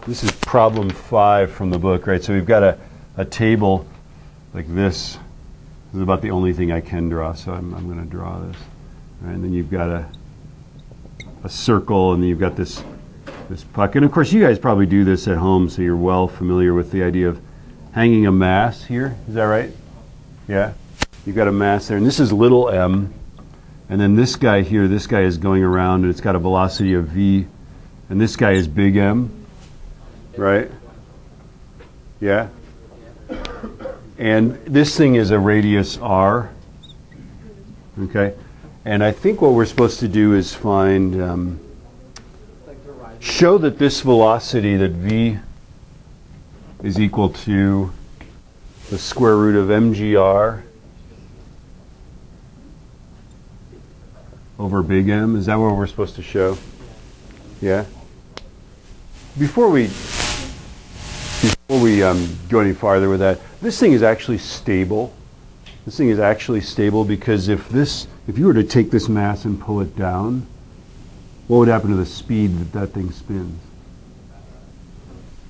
This is problem 5 from the book, right? So we've got a table like this. This is about the only thing I can draw, so I'm going to draw this. Right? And then you've got a circle, and then you've got this puck. And of course, you guys probably do this at home, so you're well familiar with the idea of hanging a mass here. Is that right? Yeah? You've got a mass there, and this is little m. And then this guy here, this guy is going around, and it's got a velocity of v. And this guy is big M, right? Yeah? And this thing is a radius r. Okay? And I think what we're supposed to do is find, show that this velocity, that v is equal to the square root of mgr over big M. Is that what we're supposed to show? Yeah? Before we go any farther with that, this thing is actually stable. This thing is actually stable because if you were to take this mass and pull it down, what would happen to the speed that thing spins?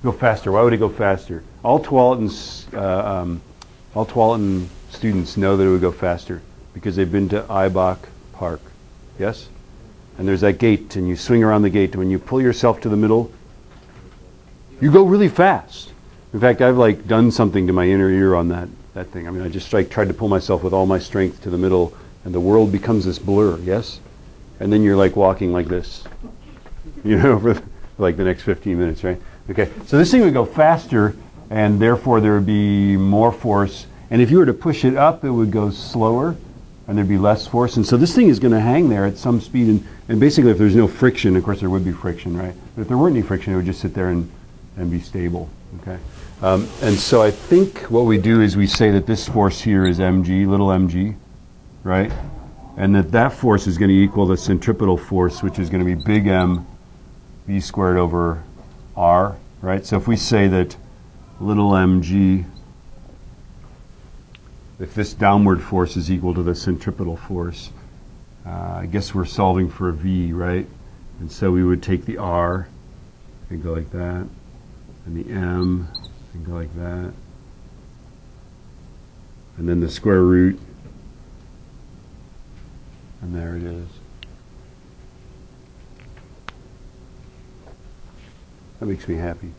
Go faster. Why would it go faster? All Tualatin students know that it would go faster because they've been to IBI Park. Yes? And there's that gate, and you swing around the gate, and when you pull yourself to the middle, you go really fast. In fact, I've done something to my inner ear on that thing. I mean, I just tried to pull myself with all my strength to the middle, and the world becomes this blur, yes? And then you're walking like this, for the next 15 minutes, right? Okay, so this thing would go faster, and therefore there would be more force. And if you were to push it up, it would go slower, and there'd be less force. And so this thing is going to hang there at some speed. And basically, if there's no friction, of course there would be friction, right? But if there weren't any friction, it would just sit there and be stable, okay? And so I think what we do is we say that this force here is mg, little mg, right? And that force is going to equal the centripetal force, which is going to be big M v squared over r, right? So if we say that little mg, if this downward force is equal to the centripetal force, I guess we're solving for a v, right? And so we would take the r and go like that, and the m and go like that, and then the square root, and there it is. That makes me happy.